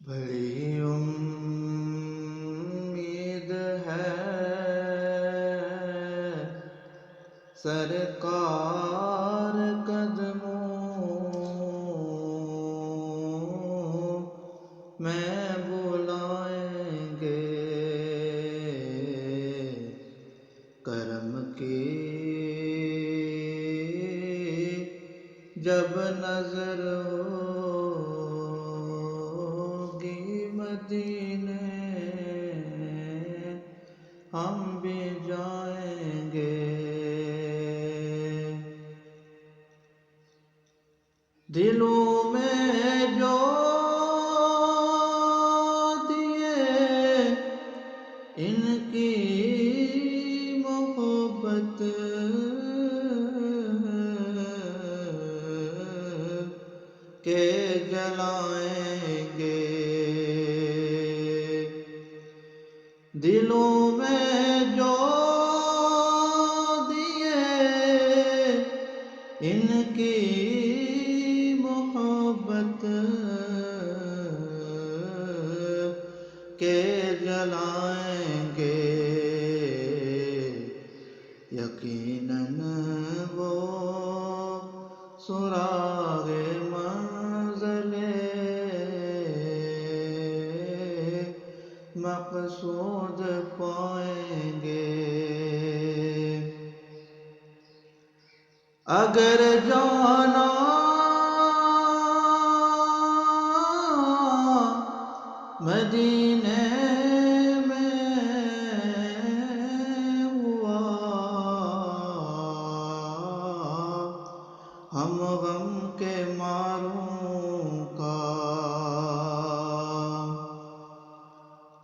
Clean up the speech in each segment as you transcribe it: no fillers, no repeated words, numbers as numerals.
بڑی امید ہے سرکار قدموں میں بلائیں گے، کرم کی جب نظر ہوگی مدینے ہم بھی جائیں گے۔ دلوں میں جو دیے ان کی محبت کے جلائیں گے، دلوں میں جو دیے ان کی محبت کے جلائیں گے، یقیناً وہ سراغ منزل مقصود پائیں گے۔ اگر جانا مدینے میں ہوا ہم غم کے ماروں کا،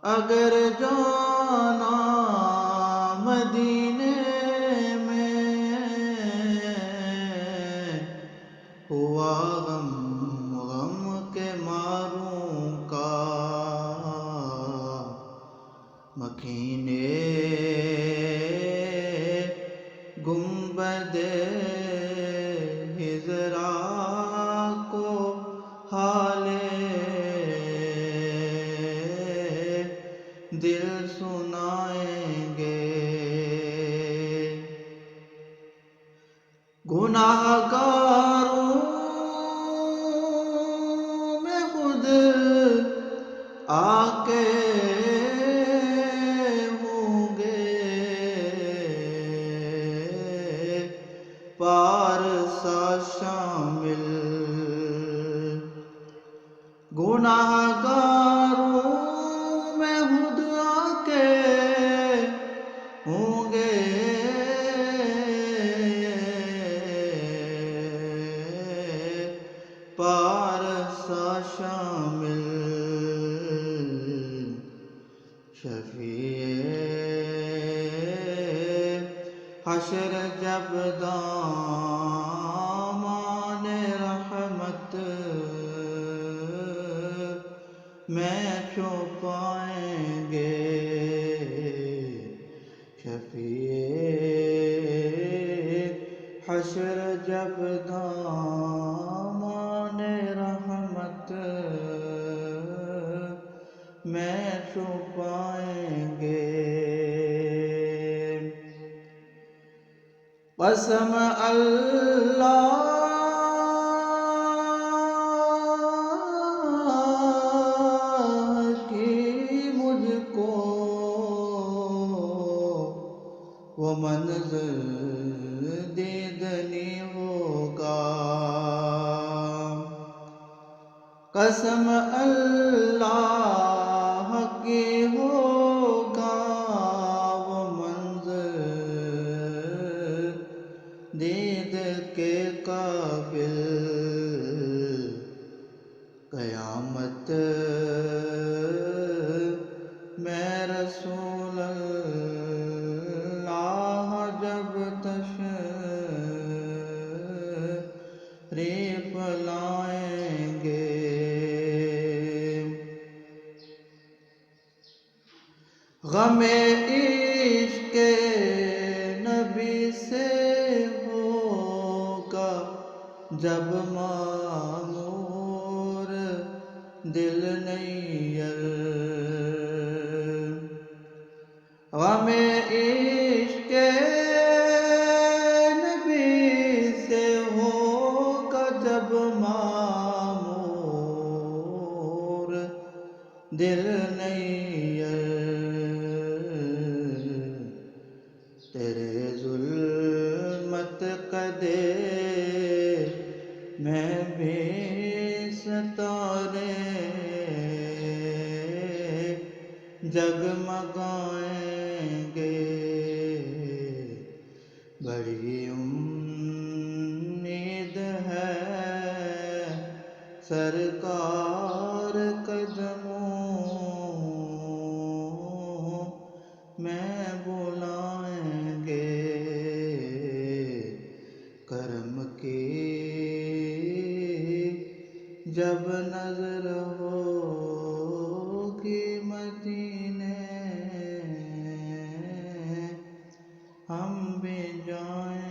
اگر جانا مدینے میں ہوا غم کے ماروں کا، مکینے گنبد ہجرا کو حال دل سنائیں گے، گناہگاروں میں خود آ کے ہوں گے پارسا شامل، گناہگاروں میں خود آ کے ہوں گے پارسا شامل، شفیع حشر جب دامان رحمت میں چھپائیں گے، شفیع حشر جب دامان رحمت میں چھپائیں گے۔ قسم اللہ کی مجھ کو وہ منظر دیدنی ہوگا، قسم اللہ کی ہوگا وہ منظر دید کے قابل، قیامت میں رسول اللہ جب تشریف لائیں گے، غم عشق نبی سے ہوگا جب معمور دل نیر غم عشق نبی سے ہوگا جب معمور دل نیر تیرے ظلمت قدے میں بھی ستارے جگمگائیں گے بڑی امید ہے سرکار قدموں میں بلائیں گے کرم کی جب نظر ہوگی مدینے ہم بھی جائیں